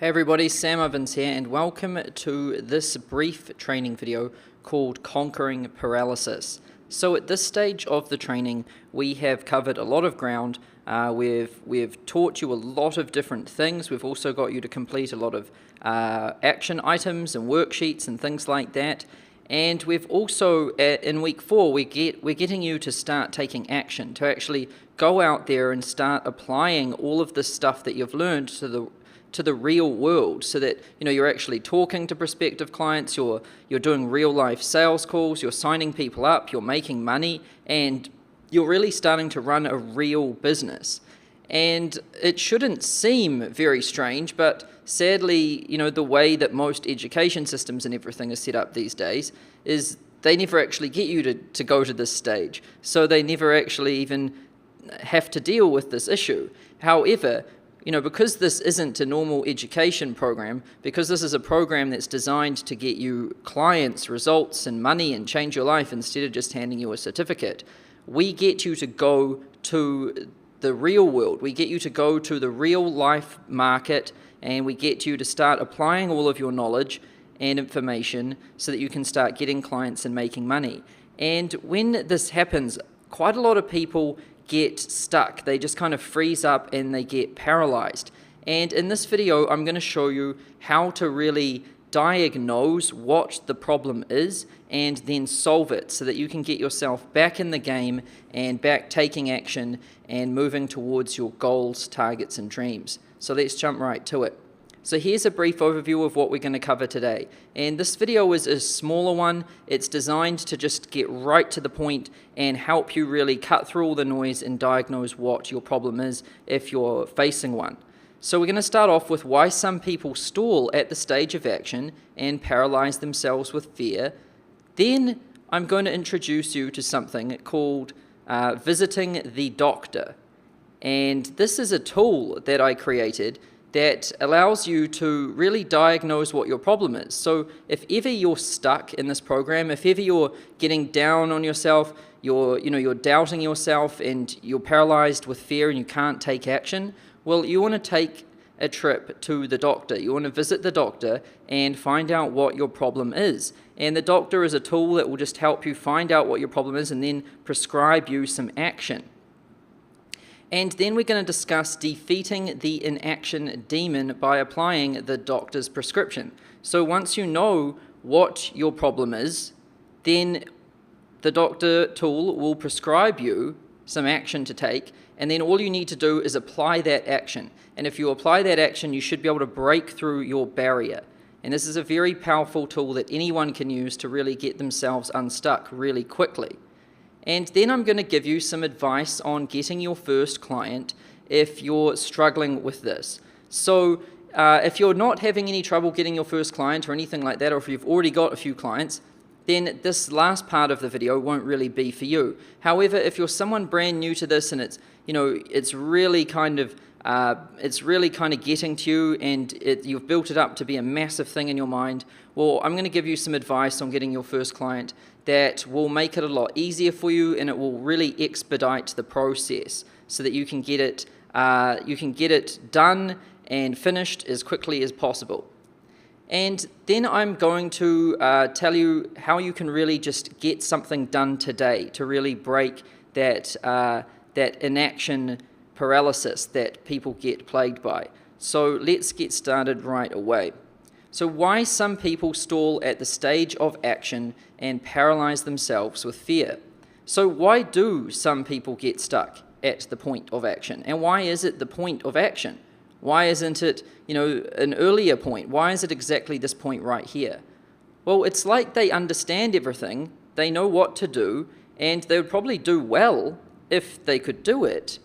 Hey everybody, Sam Ovens here, and welcome to this brief training video called Conquering Paralysis. So at this stage of the training, we have covered a lot of ground. We've taught you a lot of different things. We've also got you to complete a lot of action items and worksheets and things like that. And we've also, in week 4, we're getting you to start taking action, to actually go out there and start applying all of this stuff that you've learned to the real world, so that you're actually talking to prospective clients, you're doing real life sales calls, you're signing people up, you're making money, and you're really starting to run a real business. And it shouldn't seem very strange, but sadly, the way that most education systems and everything is set up these days is they never actually get you to go to this stage. So they never actually even have to deal with this issue. However, because this isn't a normal education program, because this is a program that's designed to get you clients, results, and money and change your life instead of just handing you a certificate, we get you to go to the real world. We get you to go to the real life market, and we get you to start applying all of your knowledge and information so that you can start getting clients and making money. And when this happens, quite a lot of people get stuck. They just kind of freeze up and they get paralyzed. And in this video, I'm going to show you how to really diagnose what the problem is and then solve it so that you can get yourself back in the game and back taking action and moving towards your goals, targets, and dreams. So let's jump right to it. So here's a brief overview of what we're going to cover today. And this video is a smaller one. It's designed to just get right to the point and help you really cut through all the noise and diagnose what your problem is if you're facing one. So we're going to start off with why some people stall at the stage of action and paralyze themselves with fear. Then I'm going to introduce you to something called visiting the doctor. And this is a tool that I created that allows you to really diagnose what your problem is. So if ever you're stuck in this program, if ever you're getting down on yourself, you're doubting yourself and you're paralyzed with fear and you can't take action, well, you want to take a trip to the doctor. You want to visit the doctor and find out what your problem is. And the doctor is a tool that will just help you find out what your problem is and then prescribe you some action. And then we're going to discuss defeating the inaction demon by applying the doctor's prescription. So once you know what your problem is, then the doctor tool will prescribe you some action to take, and then all you need to do is apply that action. And if you apply that action, you should be able to break through your barrier. And this is a very powerful tool that anyone can use to really get themselves unstuck really quickly. And then I'm going to give you some advice on getting your first client if you're struggling with this. So if you're not having any trouble getting your first client or anything like that, or if you've already got a few clients, then this last part of the video won't really be for you. However, if you're someone brand new to this and it's really kind of getting to you and you've built it up to be a massive thing in your mind, well, I'm going to give you some advice on getting your first client that will make it a lot easier for you, and it will really expedite the process so that you can get it done and finished as quickly as possible. And then I'm going to tell you how you can really just get something done today to really break that inaction paralysis that people get plagued by. So let's get started right away. So why some people stall at the stage of action and paralyze themselves with fear. So why do some people get stuck at the point of action? And why is it the point of action? Why isn't it, an earlier point? Why is it exactly this point right here? Well, it's like they understand everything, they know what to do, and they would probably do well if they could do it,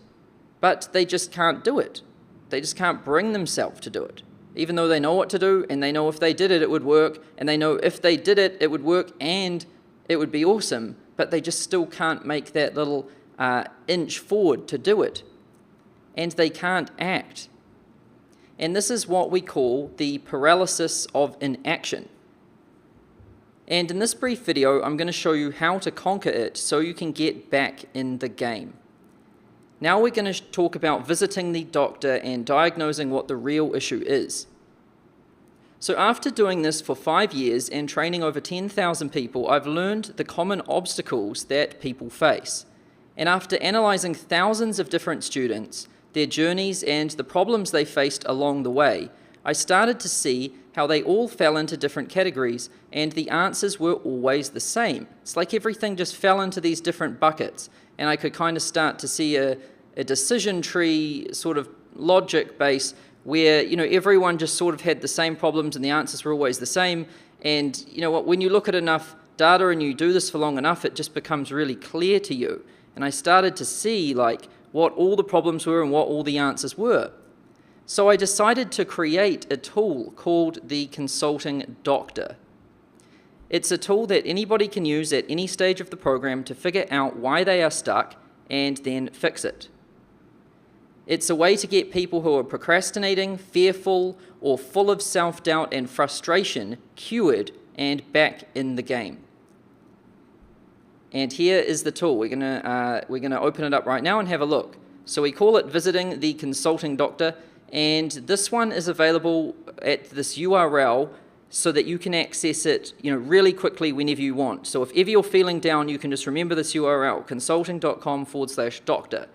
but they just can't do it. They just can't bring themselves to do it. Even though they know what to do, and they know if they did it, it would work, and they know if they did it, it would work, and it would be awesome, but they just still can't make that little inch forward to do it. And they can't act. And this is what we call the paralysis of inaction. And in this brief video, I'm going to show you how to conquer it so you can get back in the game. Now we're going to talk about visiting the doctor and diagnosing what the real issue is. So after doing this for 5 years and training over 10,000 people, I've learned the common obstacles that people face. And after analysing thousands of different students, their journeys and the problems they faced along the way, I started to see how they all fell into different categories and the answers were always the same. It's like everything just fell into these different buckets, and I could kind of start to see a decision tree sort of logic base where, everyone just sort of had the same problems and the answers were always the same. And you know what, when you look at enough data and you do this for long enough, it just becomes really clear to you. And I started to see what all the problems were and what all the answers were. So I decided to create a tool called the Consulting Doctor. It's a tool that anybody can use at any stage of the program to figure out why they are stuck and then fix it. It's a way to get people who are procrastinating, fearful, or full of self-doubt and frustration cured and back in the game. And here is the tool. We're gonna open it up right now and have a look. So we call it Visiting the Consulting Doctor, and this one is available at this URL so that you can access it, really quickly whenever you want. So if ever you're feeling down, you can just remember this URL, consulting.com/doctor.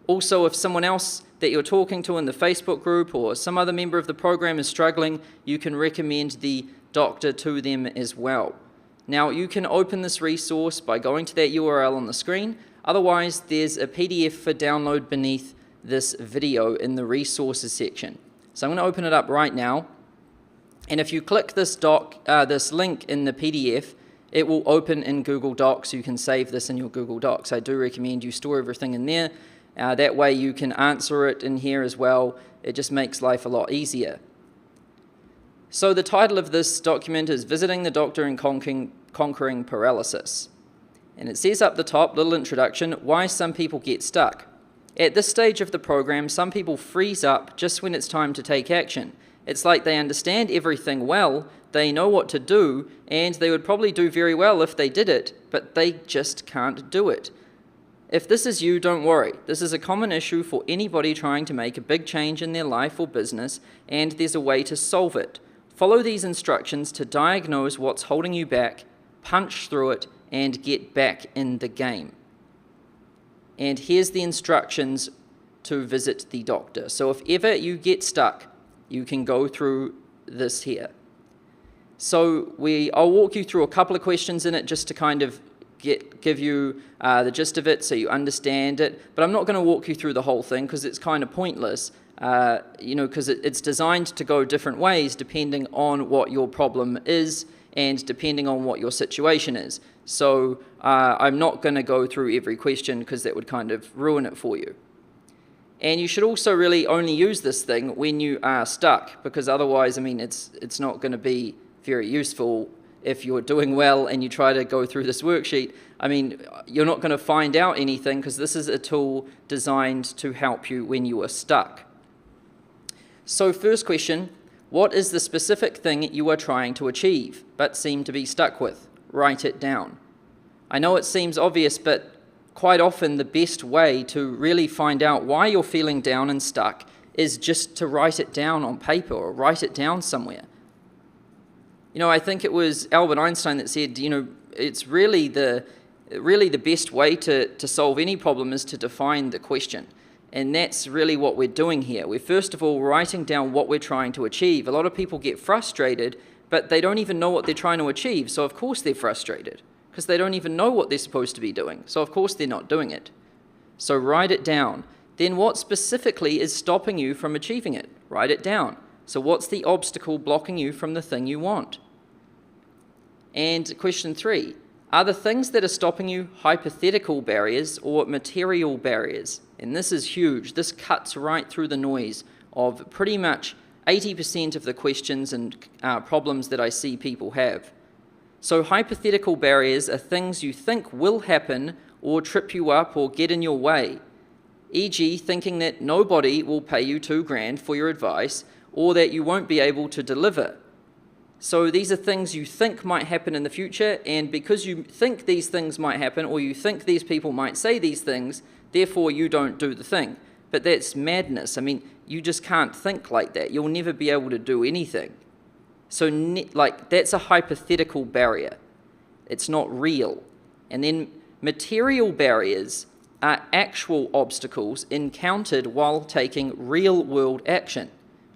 Also, if someone else that you're talking to in the Facebook group or some other member of the program is struggling, you can recommend the doctor to them as well. Now, you can open this resource by going to that URL on the screen. Otherwise, there's a PDF for download beneath this video in the resources section. So I'm going to open it up right now. And if you click this link in the PDF, it will open in Google Docs. You can save this in your Google Docs. I do recommend you store everything in there. That way you can answer it in here as well. It just makes life a lot easier. So the title of this document is Visiting the Doctor and Conquering Paralysis. And it says up the top, little introduction, why some people get stuck. At this stage of the program, some people freeze up just when it's time to take action. It's like they understand everything well, they know what to do, and they would probably do very well if they did it, but they just can't do it. If this is you, don't worry. This is a common issue for anybody trying to make a big change in their life or business, and there's a way to solve it. Follow these instructions to diagnose what's holding you back, punch through it, and get back in the game. And here's the instructions to visit the doctor. So if ever you get stuck, you can go through this here. So I'll walk you through a couple of questions in it just to kind of give you the gist of it so you understand it. But I'm not going to walk you through the whole thing because it's kind of pointless, because it's designed to go different ways depending on what your problem is and depending on what your situation is. So I'm not going to go through every question because that would kind of ruin it for you. And you should also really only use this thing when you are stuck, because otherwise, it's not going to be very useful. If you're doing well and you try to go through this worksheet, you're not going to find out anything because this is a tool designed to help you when you are stuck. So first question, what is the specific thing you are trying to achieve but seem to be stuck with? Write it down. I know it seems obvious, but quite often the best way to really find out why you're feeling down and stuck is just to write it down on paper or write it down somewhere. I think it was Albert Einstein that said, it's really the best way to solve any problem is to define the question. And that's really what we're doing here. We're first of all writing down what we're trying to achieve. A lot of people get frustrated, but they don't even know what they're trying to achieve. So of course they're frustrated because they don't even know what they're supposed to be doing. So of course they're not doing it. So write it down. Then what specifically is stopping you from achieving it? Write it down. So what's the obstacle blocking you from the thing you want? And question 3, are the things that are stopping you hypothetical barriers or material barriers? And this is huge. This cuts right through the noise of pretty much 80% of the questions and problems that I see people have. So hypothetical barriers are things you think will happen or trip you up or get in your way, e.g. thinking that nobody will pay you $2,000 for your advice or that you won't be able to deliver. So these are things you think might happen in the future, and because you think these things might happen or you think these people might say these things, therefore you don't do the thing. But that's madness. You just can't think like that. You'll never be able to do anything. So like that's a hypothetical barrier. It's not real. And then material barriers are actual obstacles encountered while taking real-world action.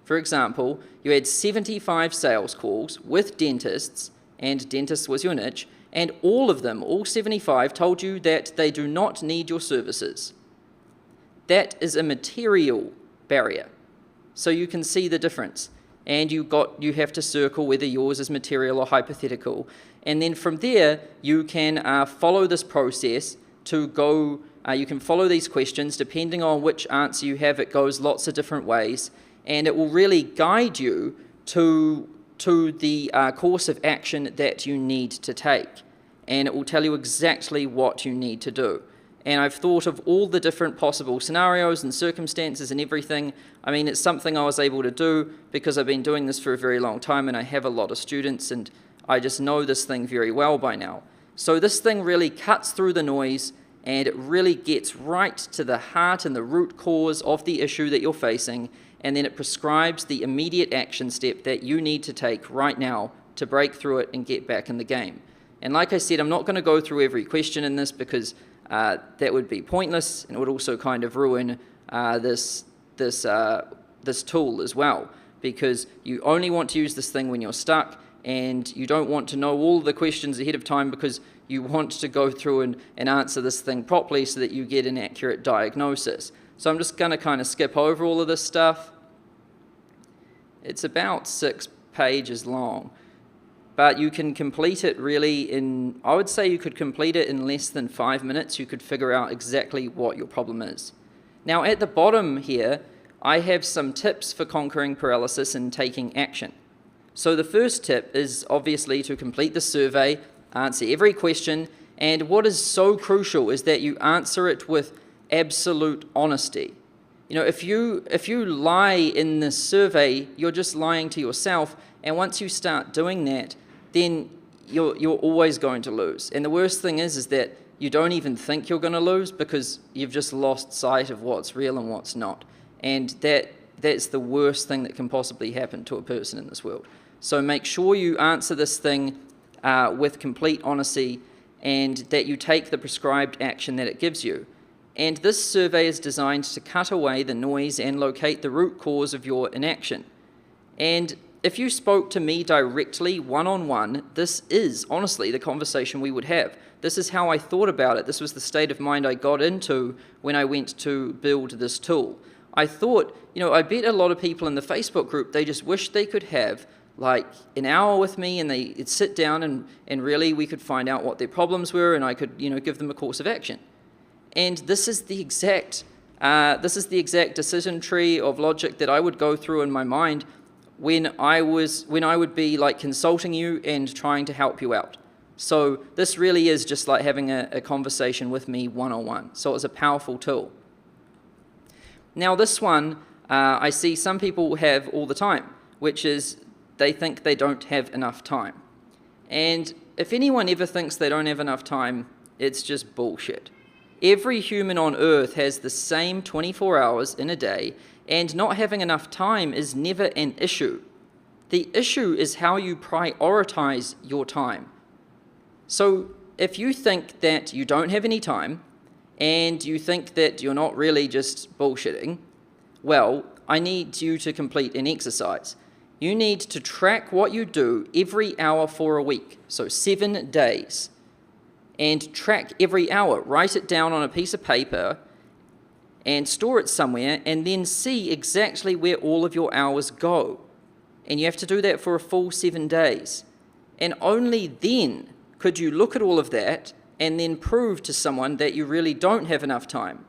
For example, you had 75 sales calls with dentists, and dentists was your niche, and all of them, all 75, told you that they do not need your services. That is a material barrier. So you can see the difference. And you have to circle whether yours is material or hypothetical. And then from there, you can follow this process to go, you can follow these questions. Depending on which answer you have, it goes lots of different ways. And it will really guide you to the course of action that you need to take. And it will tell you exactly what you need to do. And I've thought of all the different possible scenarios and circumstances and everything. I mean, it's something I was able to do because I've been doing this for a very long time and I have a lot of students and I just know this thing very well by now. So this thing really cuts through the noise and it really gets right to the heart and the root cause of the issue that you're facing, and then it prescribes the immediate action step that you need to take right now to break through it and get back in the game. And like I said, I'm not going to go through every question in this because that would be pointless, and it would also kind of ruin this tool as well, because you only want to use this thing when you're stuck, and you don't want to know all the questions ahead of time because you want to go through and answer this thing properly so that you get an accurate diagnosis. So I'm just going to kind of skip over all of this stuff. It's about 6 pages long. But you can complete it really I would say you could complete it in less than 5 minutes. You could figure out exactly what your problem is. Now at the bottom here, I have some tips for conquering paralysis and taking action. So the first tip is obviously to complete the survey, answer every question, and what is so crucial is that you answer it with absolute honesty. You know, if you lie in this survey, you're just lying to yourself, and once you start doing that, then you're always going to lose. And the worst thing is that you don't even think you're going to lose because you've just lost sight of what's real and what's not. And that's the worst thing that can possibly happen to a person in this world. So make sure you answer this thing with complete honesty and that you take the prescribed action that it gives you. And this survey is designed to cut away the noise and locate the root cause of your inaction. And if you spoke to me directly, one-on-one, this is honestly the conversation we would have. This is how I thought about it. This was the state of mind I got into when I went to build this tool. I thought, I bet a lot of people in the Facebook group, they just wish they could have like an hour with me and they'd sit down and really we could find out what their problems were and I could, give them a course of action. And this is the exact decision tree of logic that I would go through in my mind when I would be like consulting you and trying to help you out. So this really is just like having a conversation with me one-on-one. So it's a powerful tool. Now this one I see some people have all the time, which is they think they don't have enough time. And if anyone ever thinks they don't have enough time, it's just bullshit. Every human on earth has the same 24 hours in a day, and not having enough time is never an issue. The issue is how you prioritize your time. So if you think that you don't have any time, and you think that you're not really just bullshitting, well, I need you to complete an exercise. You need to track what you do every hour for a week, so 7 days. And track every hour. Write it down on a piece of paper and store it somewhere and then see exactly where all of your hours go. And you have to do that for a full 7 days. And only then could you look at all of that and then prove to someone that you really don't have enough time.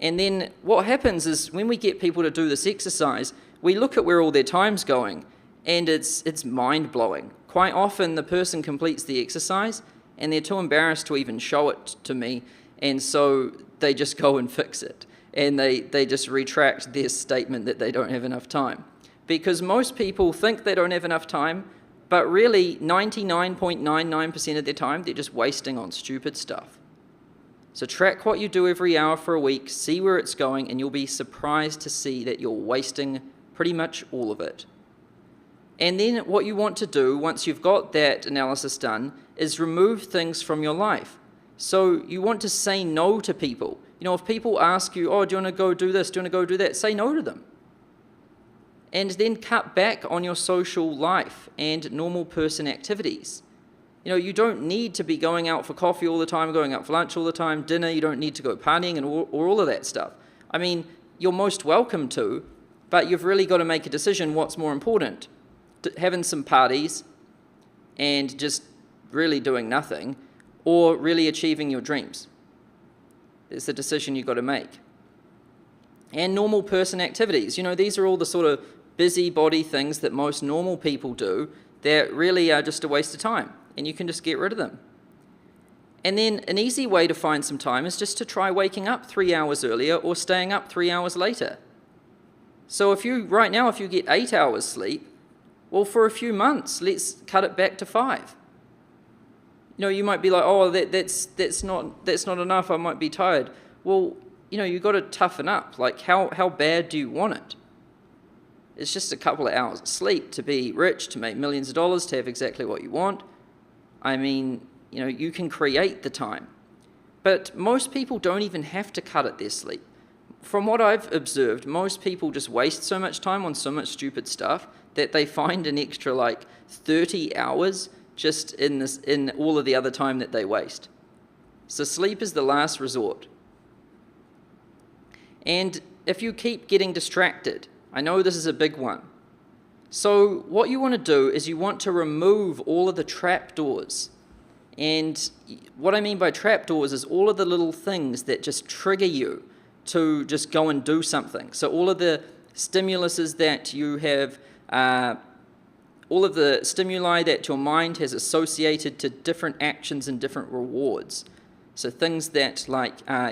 And then what happens is when we get people to do this exercise, we look at where all their time's going and it's mind-blowing. Quite often the person completes the exercise and they're too embarrassed to even show it to me, and so they just go and fix it. And they just retract their statement that they don't have enough time. Because most people think they don't have enough time, but really 99.99% of their time, they're just wasting on stupid stuff. So track what you do every hour for a week, see where it's going, and you'll be surprised to see that you're wasting pretty much all of it. And then what you want to do once you've got that analysis done is remove things from your life. So you want to say no to people. You know, if people ask you, oh, do you want to go do this? Do you want to go do that? Say no to them. And then cut back on your social life and normal person activities. You know, you don't need to be going out for coffee all the time, going out for lunch all the time, dinner. You don't need to go partying and all of that stuff. I mean, you're most welcome to, but you've really got to make a decision what's more important. Having some parties and just really doing nothing, or really achieving your dreams. It's the decision you've got to make. And normal person activities. You know, these are all the sort of busybody things that most normal people do that really are just a waste of time, and you can just get rid of them. And then an easy way to find some time is just to try waking up 3 hours earlier or staying up 3 hours later. So right now, if you get 8 hours sleep, well, for a few months, let's cut it back to 5. You know, you might be like, oh, that's not enough, I might be tired. Well, you know, you've got to toughen up. Like, how bad do you want it? It's just a couple of hours of sleep to be rich, to make millions of dollars, to have exactly what you want. I mean, you know, you can create the time. But most people don't even have to cut at their sleep. From what I've observed, most people just waste so much time on so much stupid stuff that they find an extra like 30 hours just in all of the other time that they waste. So sleep is the last resort. And if you keep getting distracted, I know this is a big one. So what you want to do is you want to remove all of the trapdoors. And what I mean by trapdoors is all of the little things that just trigger you to just go and do something. So all of the stimuluses that you have, all of the stimuli that your mind has associated to different actions and different rewards. So things that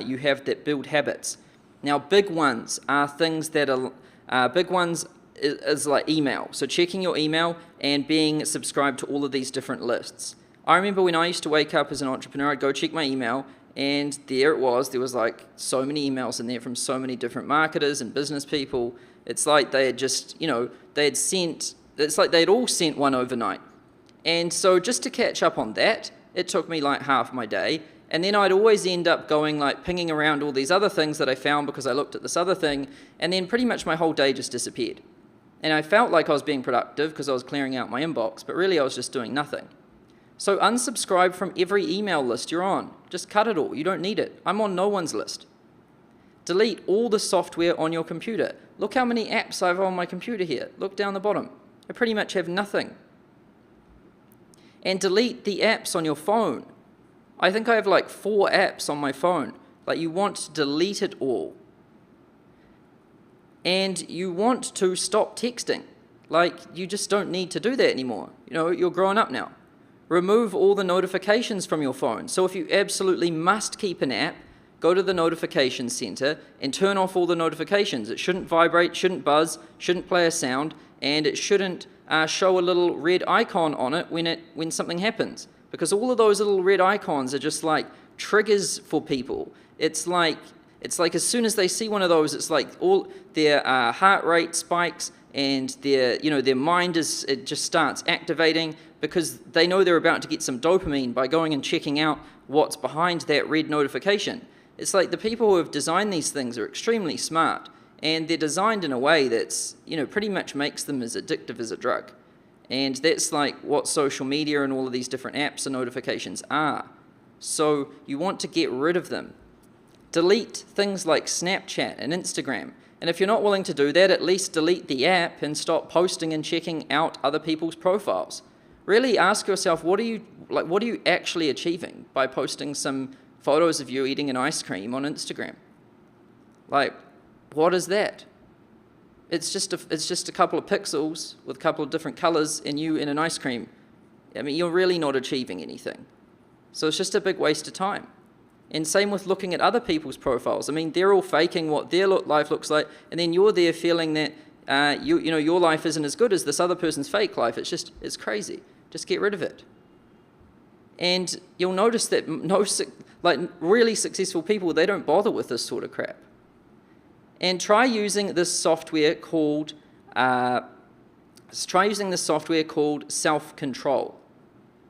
you have that build habits. Now big ones are things that are, big ones is like email. So checking your email and being subscribed to all of these different lists. I remember when I used to wake up as an entrepreneur, I'd go check my email, and there was like so many emails in there from so many different marketers and business people. It's like they had just, you know, it's like they'd all sent one overnight. And so just to catch up on that, it took me like half my day. And then I'd always end up going like pinging around all these other things that I found because I looked at this other thing, and then pretty much my whole day just disappeared. And I felt like I was being productive because I was clearing out my inbox, but really I was just doing nothing. So unsubscribe from every email list you're on. Just cut it all. You don't need it. I'm on no one's list. Delete all the software on your computer. Look how many apps I have on my computer here. Look down the bottom. I pretty much have nothing. And delete the apps on your phone. I think I have like 4 apps on my phone. Like, you want to delete it all. And you want to stop texting. Like, you just don't need to do that anymore. You know, you're grown up now. Remove all the notifications from your phone. So if you absolutely must keep an app, go to the notification center and turn off all the notifications. It shouldn't vibrate, shouldn't buzz, shouldn't play a sound, and it shouldn't show a little red icon on it when something happens. Because all of those little red icons are just like triggers for people. It's like as soon as they see one of those, it's like all their heart rate spikes, and their mind it just starts activating because they know they're about to get some dopamine by going and checking out what's behind that red notification. It's like the people who have designed these things are extremely smart, and they're designed in a way that's, pretty much makes them as addictive as a drug. And that's like what social media and all of these different apps and notifications are. So you want to get rid of them. Delete things like Snapchat and Instagram. And if you're not willing to do that, at least delete the app and stop posting and checking out other people's profiles. Really ask yourself, what are you actually achieving by posting some photos of you eating an ice cream on Instagram? Like, what is that? It's just a couple of pixels with a couple of different colors and you in an ice cream. I mean, you're really not achieving anything. So it's just a big waste of time. And same with looking at other people's profiles. I mean, they're all faking what their life looks like, and then you're there feeling that your life isn't as good as this other person's fake life. It's crazy. Just get rid of it. And you'll notice that really successful people, they don't bother with this sort of crap. And try using this software called try using this software called Self-Control.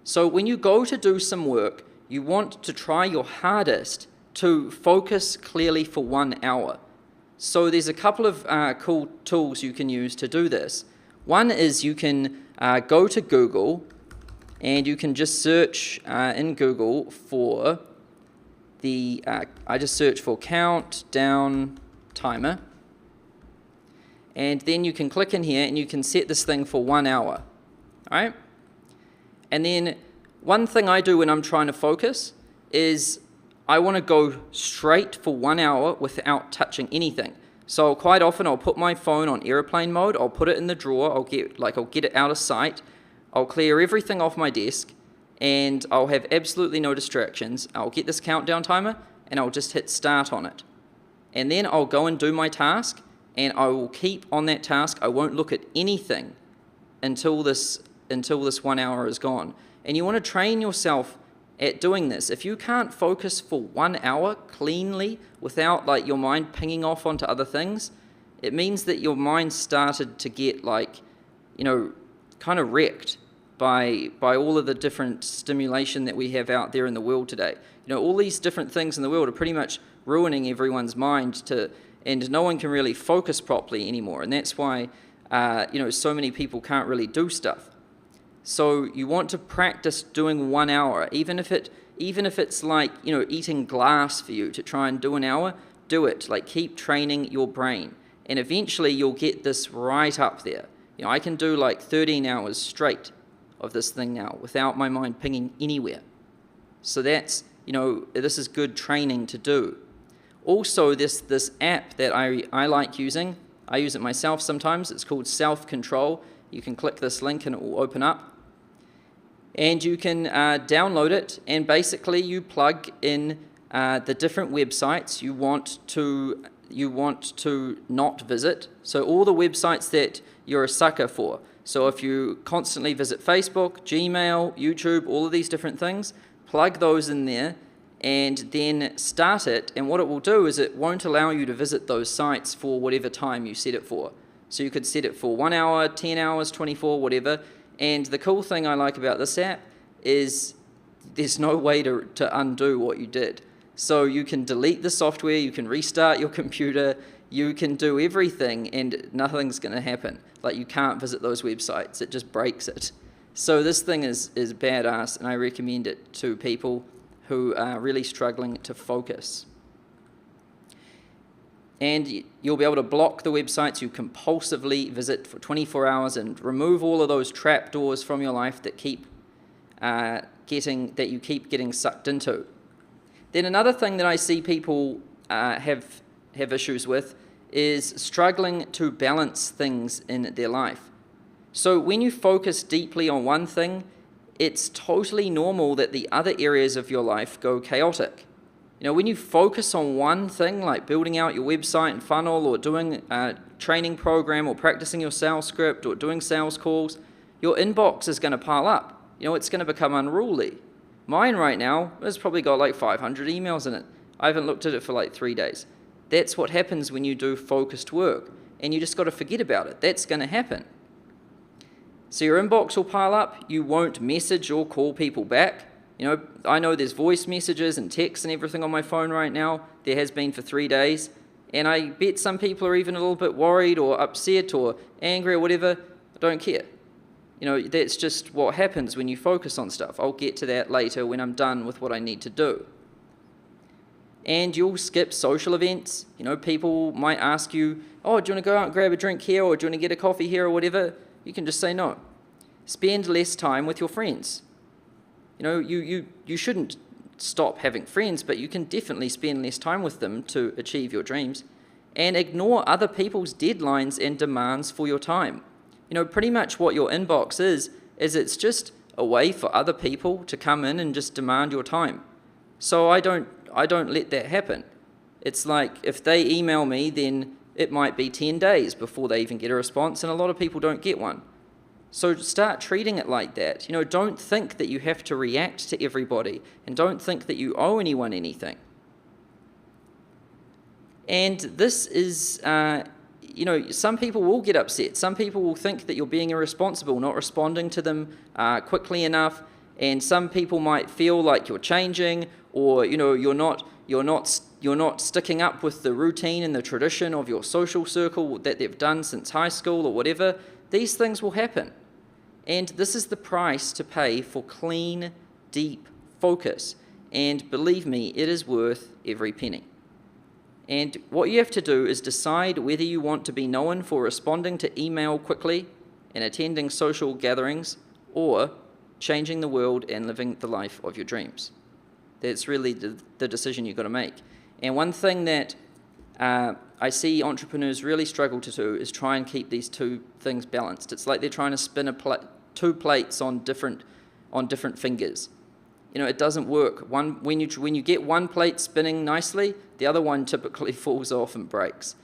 So when you go to do some work, you want to try your hardest to focus clearly for 1 hour. So there's a couple of cool tools you can use to do this. One is you can go to Google and you can just search in Google for I just search for countdown timer, and then you can click in here and you can set this thing for 1 hour, all right? And then one thing I do when I'm trying to focus is I want to go straight for 1 hour without touching anything. So quite often I'll put my phone on airplane mode, I'll put it in the drawer, I'll get it out of sight, I'll clear everything off my desk, and I'll have absolutely no distractions. I'll get this countdown timer and I'll just hit start on it. And then I'll go and do my task, and I will keep on that task. I won't look at anything until this 1 hour is gone. And you want to train yourself at doing this. If you can't focus for 1 hour cleanly without like your mind pinging off onto other things, it means that your mind started to get kind of wrecked by all of the different stimulation that we have out there in the world today. All these different things in the world are pretty much ruining everyone's mind, and no one can really focus properly anymore. And that's why so many people can't really do stuff. So you want to practice doing 1 hour, even if it's like eating glass for you to try and do an hour. Do it. Like, keep training your brain, and eventually you'll get this right up there. I can do like 13 hours straight of this thing now without my mind pinging anywhere. So that's this is good training to do. Also, this app that I like using, I use it myself sometimes. It's called Self-Control. You can click this link and it will open up. And you can download it, and basically you plug in the different websites you want to not visit. So all the websites that you're a sucker for. So if you constantly visit Facebook, Gmail, YouTube, all of these different things, plug those in there and then start it. And what it will do is it won't allow you to visit those sites for whatever time you set it for. So you could set it for 1 hour, 10 hours, 24, whatever. And the cool thing I like about this app is there's no way to undo what you did. So you can delete the software, you can restart your computer, you can do everything and nothing's going to happen. Like, you can't visit those websites, it just breaks it. So this thing is badass, and I recommend it to people who are really struggling to focus. And you'll be able to block the websites you compulsively visit for 24 hours and remove all of those trapdoors from your life that you keep getting sucked into. Then another thing that I see people have issues with is struggling to balance things in their life. So when you focus deeply on one thing, it's totally normal that the other areas of your life go chaotic. When you focus on one thing, like building out your website and funnel, or doing a training program, or practicing your sales script, or doing sales calls, your inbox is going to pile up. It's going to become unruly. Mine right now has probably got like 500 emails in it. I haven't looked at it for like 3 days. That's what happens when you do focused work, and you just got to forget about it. That's going to happen. So your inbox will pile up. You won't message or call people back. I know there's voice messages and texts and everything on my phone right now. There has been for 3 days. And I bet some people are even a little bit worried or upset or angry or whatever. I don't care. That's just what happens when you focus on stuff. I'll get to that later when I'm done with what I need to do. And you'll skip social events. People might ask you, oh, do you want to go out and grab a drink here, or do you want to get a coffee here, or whatever? You can just say no. Spend less time with your friends. You shouldn't stop having friends, but you can definitely spend less time with them to achieve your dreams. And ignore other people's deadlines and demands for your time. Pretty much what your inbox is it's just a way for other people to come in and just demand your time. So I don't let that happen. It's like, if they email me, then it might be 10 days before they even get a response, and a lot of people don't get one. So start treating it like that. Don't think that you have to react to everybody, and don't think that you owe anyone anything. And this is, some people will get upset. Some people will think that you're being irresponsible, not responding to them quickly enough. And some people might feel like you're changing, or you're not sticking up with the routine and the tradition of your social circle that they've done since high school or whatever. These things will happen. And this is the price to pay for clean, deep focus. And believe me, it is worth every penny. And what you have to do is decide whether you want to be known for responding to email quickly and attending social gatherings, or changing the world and living the life of your dreams. That's really the decision you've got to make. And one thing that I see entrepreneurs really struggle to do is try and keep these two things balanced. It's like they're trying to spin two plates on different fingers. It doesn't work. When you get one plate spinning nicely, the other one typically falls off and breaks.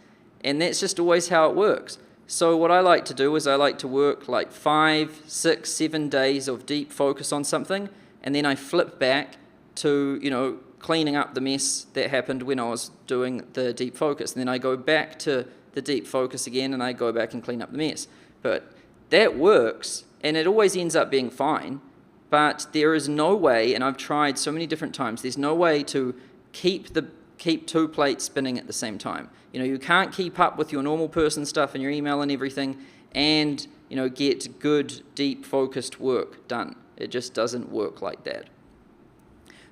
And that's just always how it works. So what I like to do is I like to work like 5, 6, 7 days of deep focus on something, and then I flip back to, cleaning up the mess that happened when I was doing the deep focus. And then I go back to the deep focus again, and I go back and clean up the mess. But that works, and it always ends up being fine. But there is no way, and I've tried so many different times, there's no way to keep two plates spinning at the same time. You can't keep up with your normal person stuff and your email and everything and, get good, deep, focused work done. It just doesn't work like that.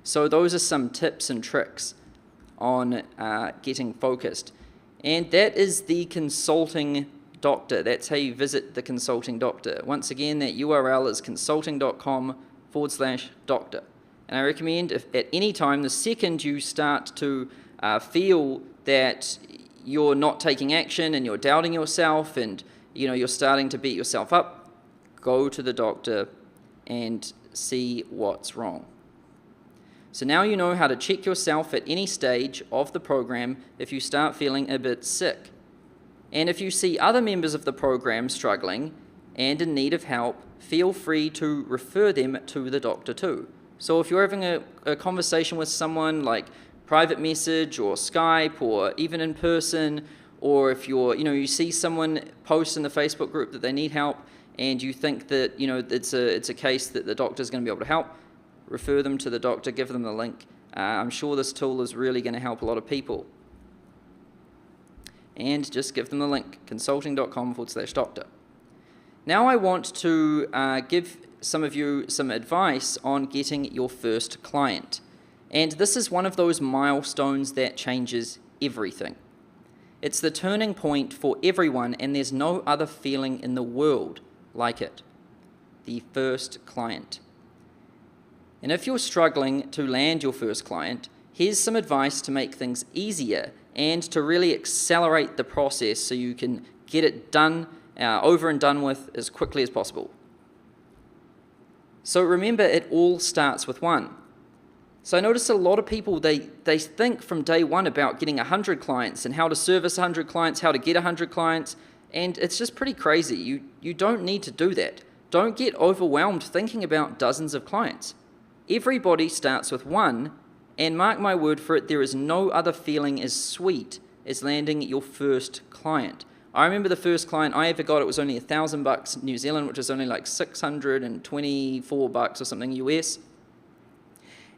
So those are some tips and tricks on getting focused. And that is the Consulting Doctor. That's how you visit the Consulting Doctor. Once again, that URL is consulting.com/doctor. And I recommend, if at any time, the second you start to feel that you're not taking action and you're doubting yourself and you're starting to beat yourself up, go to the doctor and see what's wrong. So now you know how to check yourself at any stage of the program if you start feeling a bit sick. And if you see other members of the program struggling and in need of help, feel free to refer them to the doctor too. So if you're having a conversation with someone, like private message or Skype or even in person, or if you see someone post in the Facebook group that they need help and you think that it's a case that the doctor's going to be able to help, refer them to the doctor, give them the link. I'm sure this tool is really going to help a lot of people. And just give them the link, consulting.com/doctor. Now I want to give some of you some advice on getting your first client. And this is one of those milestones that changes everything. It's the turning point for everyone, and there's no other feeling in the world like it. The first client. And if you're struggling to land your first client, here's some advice to make things easier and to really accelerate the process so you can get it done, over and done with as quickly as possible. So remember, it all starts with one. So I notice a lot of people, they think from day one about getting 100 clients and how to service 100 clients, how to get 100 clients, and it's just pretty crazy. You don't need to do that. Don't get overwhelmed thinking about dozens of clients. Everybody starts with one, and mark my word for it, there is no other feeling as sweet as landing your first client. I remember the first client I ever got, it was only $1,000 New Zealand, which is only like $624 or something US.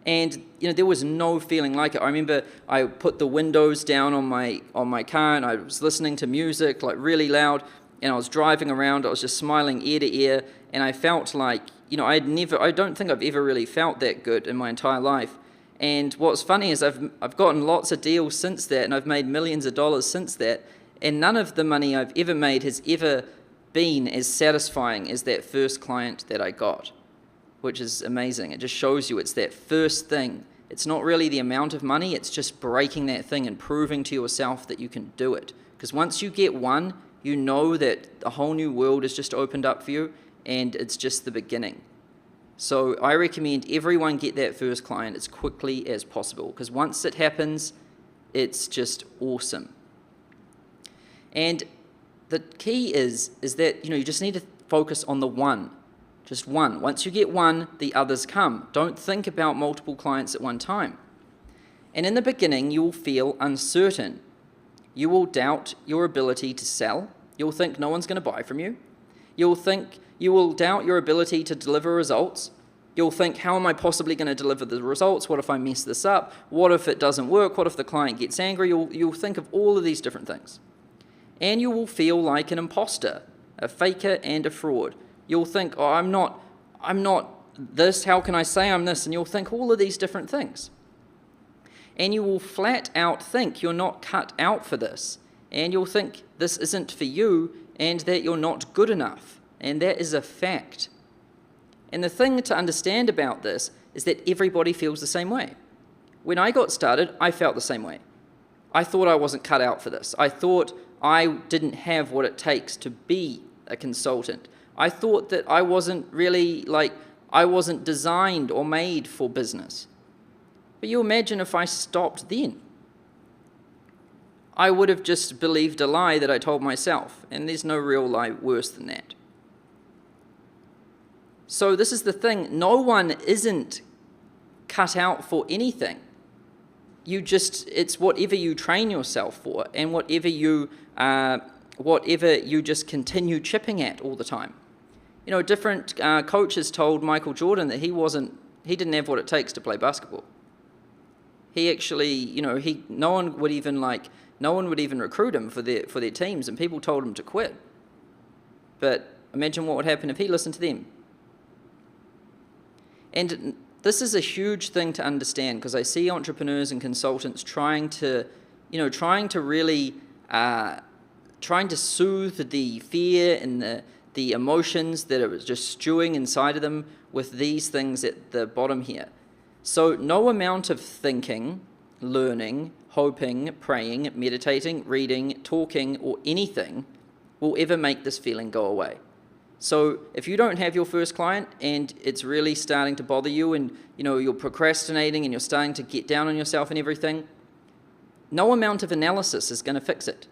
And there was no feeling like it. I remember I put the windows down on my car and I was listening to music like really loud, and I was driving around. I was just smiling ear to ear, and I felt like I don't think I've ever really felt that good in my entire life. And what's funny is I've gotten lots of deals since that, and I've made millions of dollars since that, and none of the money I've ever made has ever been as satisfying as that first client that I got, which is amazing. It just shows you it's that first thing. It's not really the amount of money, it's just breaking that thing and proving to yourself that you can do it. Because once you get one, you know that a whole new world has just opened up for you, and it's just the beginning. So I recommend everyone get that first client as quickly as possible, because once it happens, it's just awesome. And the key is that you just need to focus on the one. Just one. Once you get one, the others come. Don't think about multiple clients at one time. And in the beginning, you will feel uncertain. You will doubt your ability to sell. You'll think no one's going to buy from you. You will doubt your ability to deliver results. You'll think, how am I possibly going to deliver the results? What if I mess this up? What if it doesn't work? What if the client gets angry? You'll think of all of these different things. And you will feel like an imposter, a faker and a fraud. You'll think, oh, I'm not this, how can I say I'm this? And you'll think all of these different things. And you will flat out think you're not cut out for this. And you'll think this isn't for you and that you're not good enough. And that is a fact. And the thing to understand about this is that everybody feels the same way. When I got started, I felt the same way. I thought I wasn't cut out for this. I thought I didn't have what it takes to be a consultant. I thought that I wasn't designed or made for business. But you imagine if I stopped then. I would have just believed a lie that I told myself, and there's no real lie worse than that. So this is the thing, no one isn't cut out for anything. It's whatever you train yourself for and whatever you just continue chipping at all the time. You know, different coaches told Michael Jordan that he didn't have what it takes to play basketball. He actually, no one would even recruit him for their teams, and people told him to quit. But imagine what would happen if he listened to them. And this is a huge thing to understand, because I see entrepreneurs and consultants trying to soothe the fear and the emotions that are just stewing inside of them with these things at the bottom here. So no amount of thinking, learning, hoping, praying, meditating, reading, talking, or anything will ever make this feeling go away. So if you don't have your first client and it's really starting to bother you and you're procrastinating and you're starting to get down on yourself and everything, no amount of analysis is going to fix it.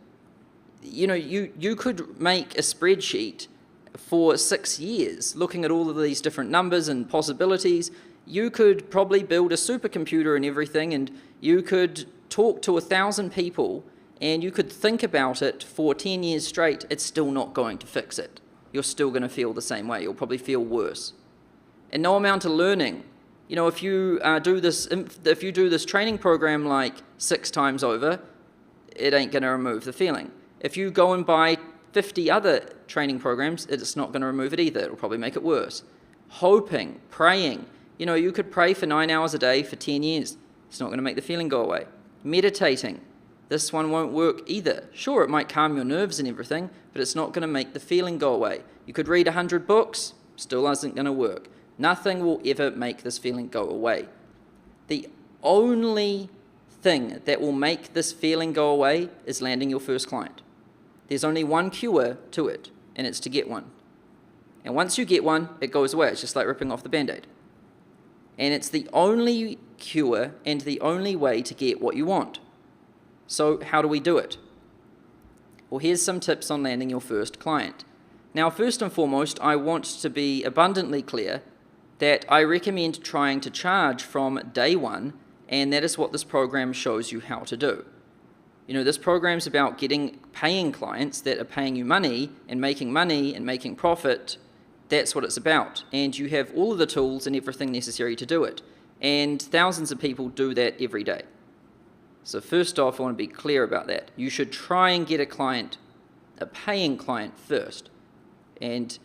You could make a spreadsheet for 6 years looking at all of these different numbers and possibilities. You could probably build a supercomputer and everything, and you could talk to 1,000 people and you could think about it for 10 years straight. It's still not going to fix it. You're still going to feel the same way. You'll probably feel worse. And no amount of learning. If you do this training program like 6 times over, it ain't going to remove the feeling. If you go and buy 50 other training programs, it's not going to remove it either. It'll probably make it worse. Hoping, praying. You could pray for 9 hours a day for 10 years. It's not going to make the feeling go away. Meditating. This one won't work either. Sure, it might calm your nerves and everything, but it's not going to make the feeling go away. You could read 100 books, still isn't going to work. Nothing will ever make this feeling go away. The only thing that will make this feeling go away is landing your first client. There's only one cure to it, and it's to get one. And once you get one, it goes away. It's just like ripping off the Band-Aid. And it's the only cure and the only way to get what you want. So how do we do it? Well, here's some tips on landing your first client. Now, first and foremost, I want to be abundantly clear that I recommend trying to charge from day one, and that is what this program shows you how to do. This program's about paying clients that are paying you money and making profit. That's what it's about. And you have all of the tools and everything necessary to do it. And thousands of people do that every day. So first off, I want to be clear about that. You should try and get a paying client first. And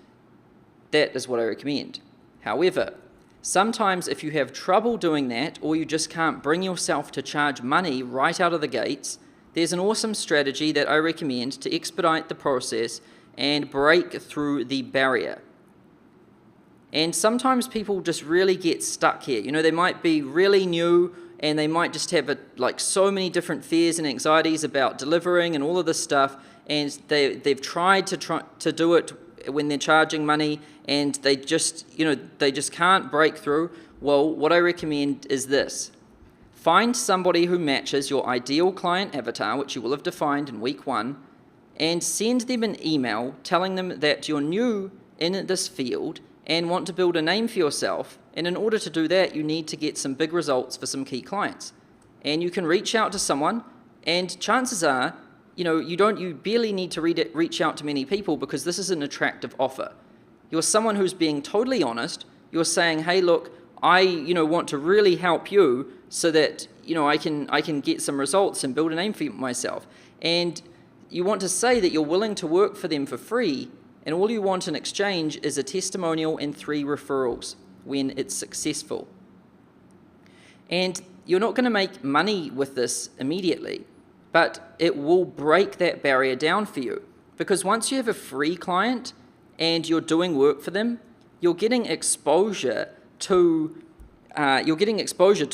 that is what I recommend. However, sometimes if you have trouble doing that, or you just can't bring yourself to charge money right out of the gates, there's an awesome strategy that I recommend to expedite the process and break through the barrier. And sometimes people just really get stuck here. They might be really new and they might just have so many different fears and anxieties about delivering and all of this stuff, and they've tried to do it when they're charging money, and they just can't break through. Well, what I recommend is this. Find somebody who matches your ideal client avatar, which you will have defined in week 1, and send them an email telling them that you're new in this field and want to build a name for yourself. And in order to do that, you need to get some big results for some key clients. And you can reach out to someone, and chances are you barely need to reach out to many people because this is an attractive offer. You're someone who's being totally honest. You're saying, hey, look, I want to really help you so that I can get some results and build a name for myself. And you want to say that you're willing to work for them for free, and all you want in exchange is a testimonial and 3 referrals when it's successful. And you're not going to make money with this immediately, but it will break that barrier down for you. Because once you have a free client and you're doing work for them, you're getting exposure to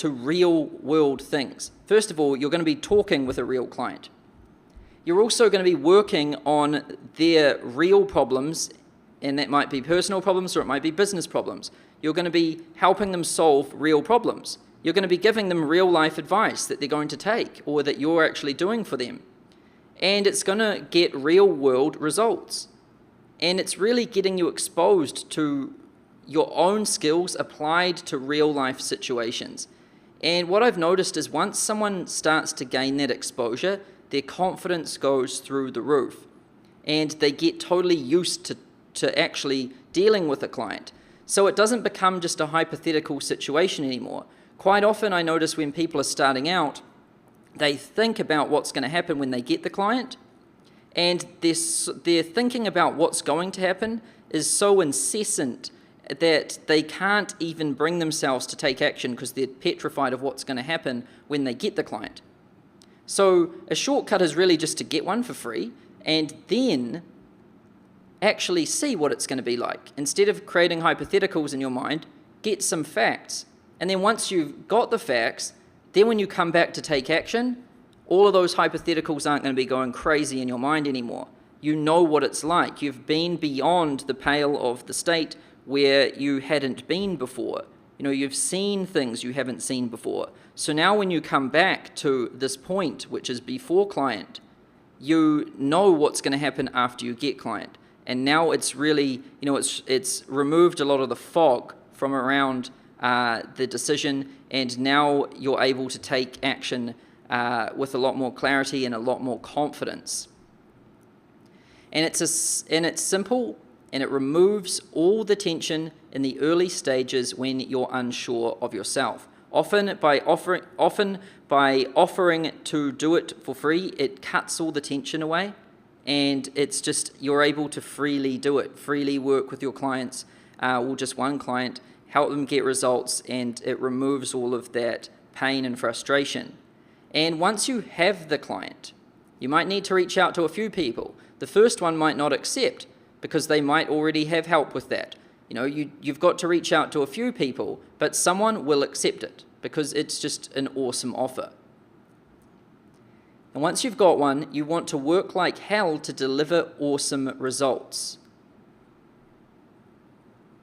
real world things. First of all, you're going to be talking with a real client. You're also going to be working on their real problems, and that might be personal problems or it might be business problems. You're going to be helping them solve real problems. You're going to be giving them real life advice that they're going to take or that you're actually doing for them. And it's going to get real world results. And it's really getting you exposed to your own skills applied to real life situations. And what I've noticed is once someone starts to gain that exposure, their confidence goes through the roof. And they get totally used to actually dealing with a client. So it doesn't become just a hypothetical situation anymore. Quite often I notice when people are starting out, they think about what's going to happen when they get the client, and their thinking about what's going to happen is so incessant that they can't even bring themselves to take action because they're petrified of what's going to happen when they get the client. So a shortcut is really just to get one for free and then actually see what it's going to be like. Instead of creating hypotheticals in your mind, get some facts. And then once you've got the facts, then when you come back to take action, all of those hypotheticals aren't going to be going crazy in your mind anymore. You know what it's like. You've been beyond the pale of the state where you hadn't been before. You've seen things you haven't seen before. So now when you come back to this point, which is before client, you know what's going to happen after you get client. And now it's really, it's removed a lot of the fog from around the decision, and now you're able to take action with a lot more clarity and a lot more confidence. And it's simple, and it removes all the tension in the early stages when you're unsure of yourself. Often by offering to do it for free, it cuts all the tension away, and it's just you're able to freely do it, freely work with your clients, or just one client, help them get results, and it removes all of that pain and frustration. And once you have the client, you might need to reach out to a few people. The first one might not accept because they might already have help with that. You've got to reach out to a few people, but someone will accept it because it's just an awesome offer. And once you've got one, you want to work like hell to deliver awesome results.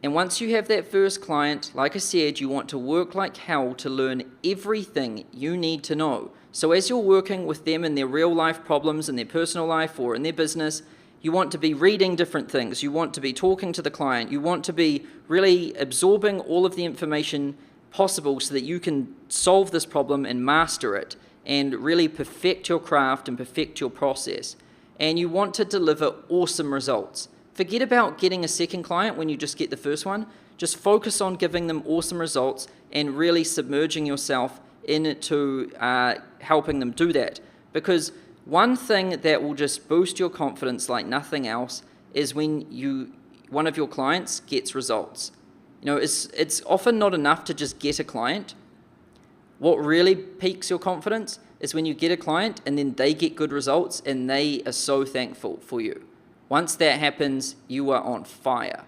And once you have that first client, like I said, you want to work like hell to learn everything you need to know. So as you're working with them in their real life problems, in their personal life or in their business, you want to be reading different things. You want to be talking to the client. You want to be really absorbing all of the information possible so that you can solve this problem and master it and really perfect your craft and perfect your process. And you want to deliver awesome results. Forget about getting a second client when you just get the first one. Just focus on giving them awesome results and really submerging yourself into helping them do that. Because one thing that will just boost your confidence like nothing else is when one of your clients gets results. It's often not enough to just get a client. What really piques your confidence is when you get a client and then they get good results and they are so thankful for you. Once that happens, you are on fire.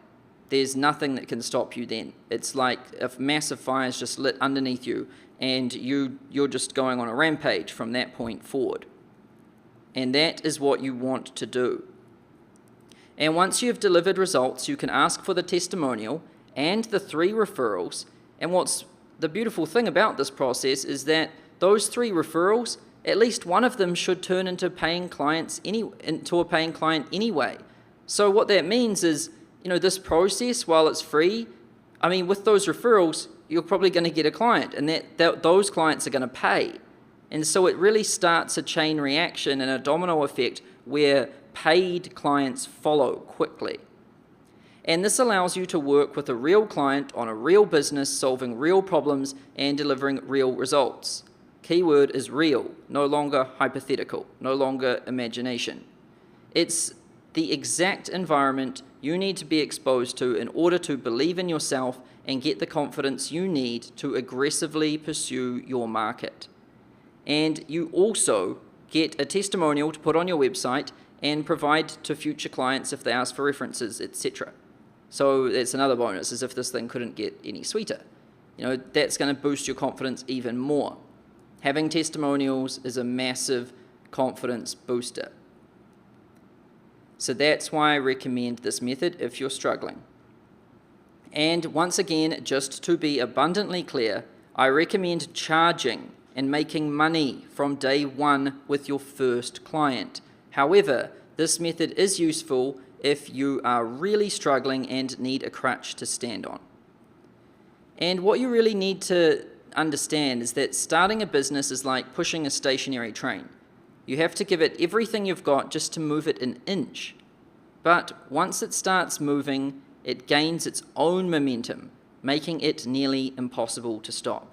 There's nothing that can stop you then. It's like a massive fire is just lit underneath you, and you're just going on a rampage from that point forward. And that is what you want to do. And once you've delivered results, you can ask for the testimonial and the 3 referrals. And what's the beautiful thing about this process is that those 3 referrals, at least one of them should turn into a paying client anyway. So what that means is, this process, while it's free, with those referrals, you're probably going to get a client, and those clients are going to pay. And so it really starts a chain reaction and a domino effect where paid clients follow quickly. And this allows you to work with a real client on a real business, solving real problems and delivering real results. Keyword is real, no longer hypothetical, no longer imagination. It's the exact environment you need to be exposed to in order to believe in yourself and get the confidence you need to aggressively pursue your market. And you also get a testimonial to put on your website and provide to future clients if they ask for references, etc. So it's another bonus, as if this thing couldn't get any sweeter. That's going to boost your confidence even more. Having testimonials is a massive confidence booster. So that's why I recommend this method if you're struggling. And once again, just to be abundantly clear, I recommend charging and making money from day one with your first client. However, this method is useful if you are really struggling and need a crutch to stand on. And what you really need to understand is that starting a business is like pushing a stationary train. You have to give it everything you've got just to move it an inch. But once it starts moving, it gains its own momentum, making it nearly impossible to stop.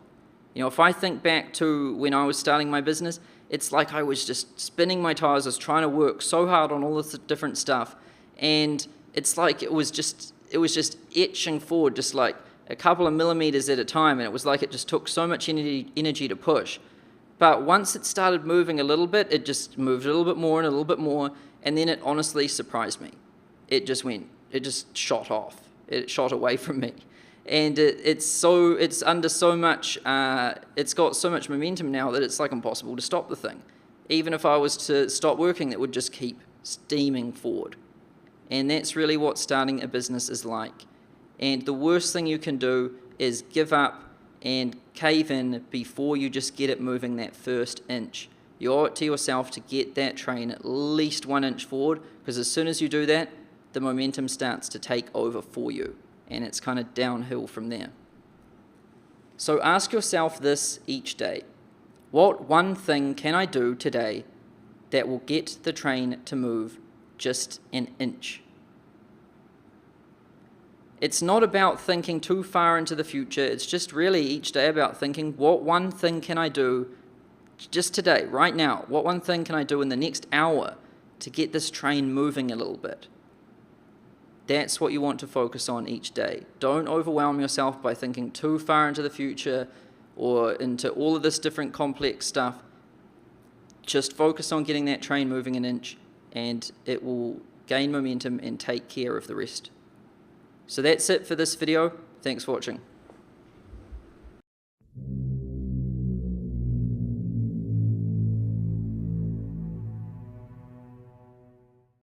If I think back to when I was starting my business, it's like I was just spinning my tires. I was trying to work so hard on all this different stuff, and it's like it was just etching forward, just like a couple of millimeters at a time, and it was like it just took so much energy to push. But once it started moving a little bit, it just moved a little bit more and a little bit more, and then it honestly surprised me. It just shot off. It shot away from me. And it's got so much momentum now that it's like impossible to stop the thing. Even if I was to stop working, it would just keep steaming forward. And that's really what starting a business is like. And the worst thing you can do is give up and cave in before you just get it moving that first inch. You owe it to yourself to get that train at least 1 inch forward, because as soon as you do that, the momentum starts to take over for you, and it's kind of downhill from there. So ask yourself this each day: what one thing can I do today that will get the train to move just an inch? It's not about thinking too far into the future. It's just really each day about thinking, what one thing can I do just today, right now? What one thing can I do in the next hour to get this train moving a little bit? That's what you want to focus on each day. Don't overwhelm yourself by thinking too far into the future or into all of this different complex stuff. Just focus on getting that train moving an inch, and it will gain momentum and take care of the rest. So that's it for this video. Thanks for watching.